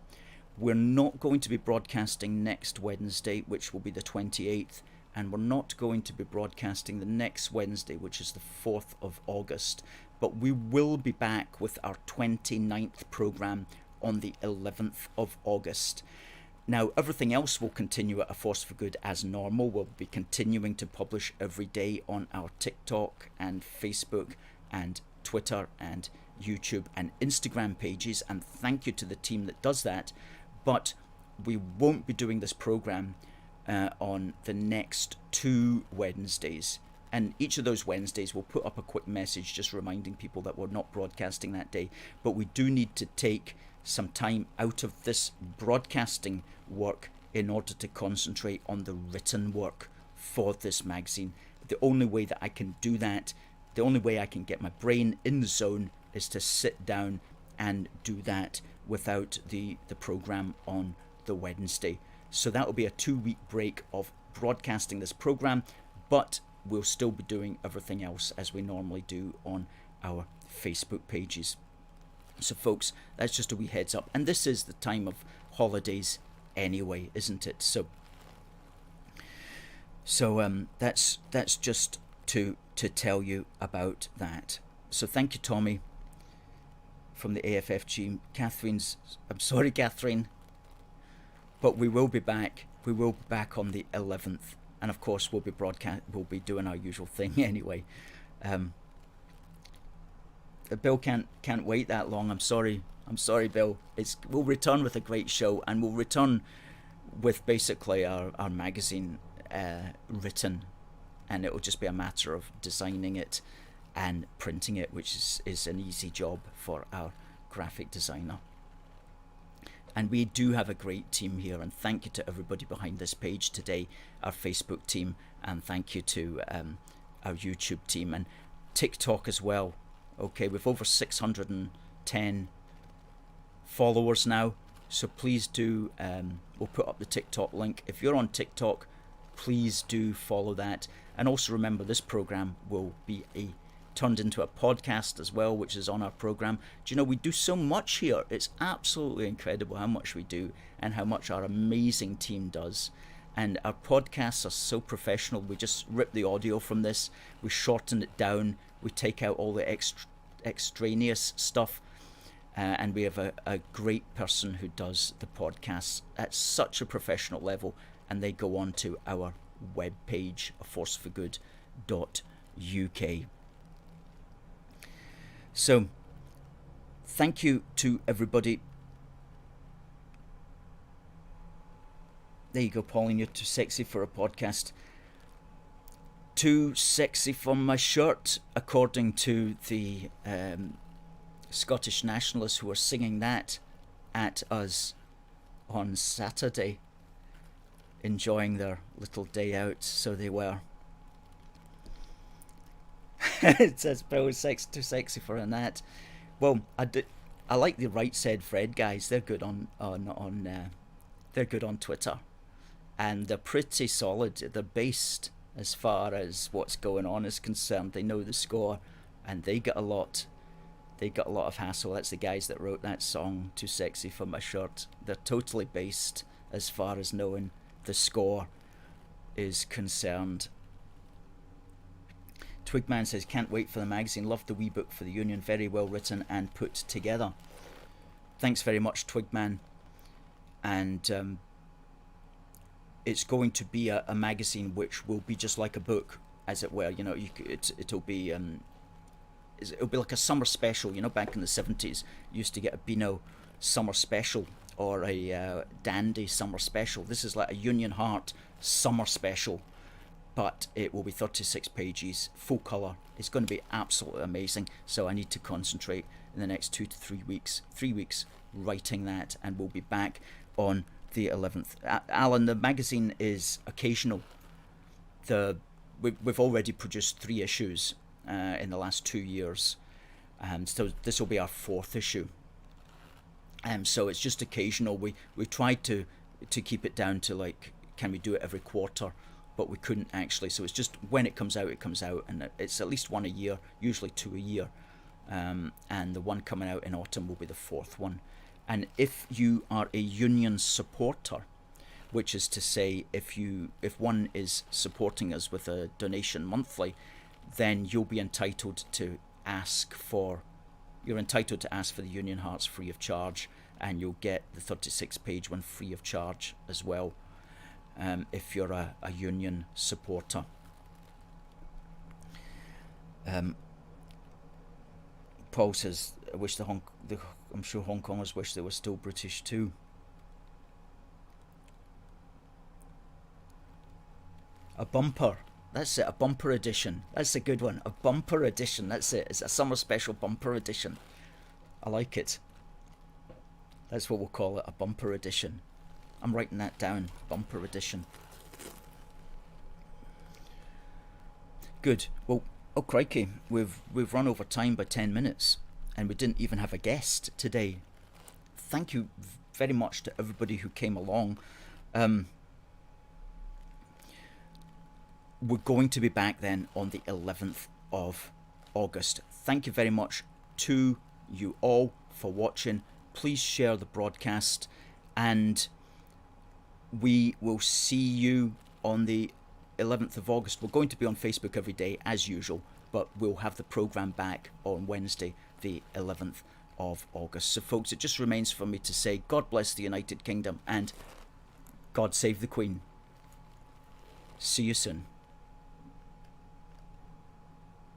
We're not going to be broadcasting next Wednesday, which will be the 28th, and we're not going to be broadcasting the next Wednesday, which is the 4th of August. But we will be back with our 29th program on the 11th of August. Now, everything else will continue at A Force for Good as normal. We'll be continuing to publish every day on our TikTok and Facebook and Twitter and YouTube and Instagram pages, and thank you to the team that does that. But we won't be doing this program on the next 2 Wednesdays. And each of those Wednesdays we'll put up a quick message just reminding people that we're not broadcasting that day. But we do need to take some time out of this broadcasting work in order to concentrate on the written work for this magazine. The only way that I can do that, the only way I can get my brain in the zone, is to sit down and do that without the program on the Wednesday. So that will be a 2-week break of broadcasting this program, but we'll still be doing everything else as we normally do on our Facebook pages. So folks, that's just a wee heads up. And this is the time of holidays anyway, isn't it? So that's just to tell you about that. So thank you, Tommy, from the AFFG. I'm sorry, Catherine, but we will be back. We will be back on the 11th, and of course we'll be doing our usual thing anyway. Bill can't wait that long. I'm sorry, Bill. We'll return with a great show, and we'll return with basically our magazine written, and it'll just be a matter of designing it and printing it, which is an easy job for our graphic designer. And we do have a great team here, and thank you to everybody behind this page today, our Facebook team, and thank you to our YouTube team and TikTok as well. Okay, we've over 610 followers now, so please do, we'll put up the TikTok link. If you're on TikTok, please do follow that. And also remember, this program will be turned into a podcast as well, which is on our program. Do you know, we do so much here. It's absolutely incredible how much we do and how much our amazing team does. And our podcasts are so professional. We just rip the audio from this, we shorten it down, we take out all the extraneous stuff, and we have a great person who does the podcasts at such a professional level, and they go on to our webpage, aforceforgood.uk. So, thank you to everybody. There you go, Pauline, you're too sexy for a podcast. Too sexy for my shirt, according to the Scottish nationalists who were singing that at us on Saturday, enjoying their little day out, so they were. It says Bill is too sexy for a gnat. Well, I like the Right Said Fred guys. They're good they're good on Twitter, and they're pretty solid. They're based as far as what's going on is concerned. They know the score, and they got a lot of hassle. That's the guys that wrote that song, Too Sexy for My Shirt. They're totally based as far as knowing the score is concerned. Twigman says, can't wait for the magazine. Love the wee book for the Union. Very well written and put together. Thanks very much, Twigman. And it's going to be a magazine which will be just like a book, as it were. You know, it'll be like a summer special. You know, back in the 70s, you used to get a Beano summer special or a Dandy summer special. This is like a Union Heart summer special, but it will be 36 pages, full colour. It's going to be absolutely amazing. So I need to concentrate in the next 2 to 3 weeks, writing that, and we'll be back on the 11th. Alan, the magazine is occasional. We've already produced 3 issues in the last 2 years, so this will be our 4th issue. So it's just occasional. We tried to keep it down to, like, can we do it every quarter? But we couldn't actually. So it's just when it comes out, and it's at least 1 a year, usually 2 a year. And the one coming out in autumn will be the 4th one. And if you are a union supporter, which is to say, if one is supporting us with a donation monthly, then you'll be entitled to ask for the Union Hearts free of charge, and you'll get the 36-page one free of charge as well, if you're a union supporter. Paul says, I wish I'm sure Hong Kongers wish they were still British too. A bumper. That's it, a bumper edition. That's a good one. A bumper edition. That's it. It's a summer special bumper edition. I like it. That's what we'll call it, a bumper edition. I'm writing that down. Bumper edition. Good. Well, oh crikey, we've run over time by 10 minutes, and we didn't even have a guest today. Thank you very much to everybody who came along. We're going to be back then on the 11th of August. Thank you very much to you all for watching. Please share the broadcast, and we will see you on the 11th of August. We're going to be on Facebook every day as usual, but we'll have the programme back on Wednesday, the 11th of August. So folks, it just remains for me to say God bless the United Kingdom and God save the Queen. See you soon.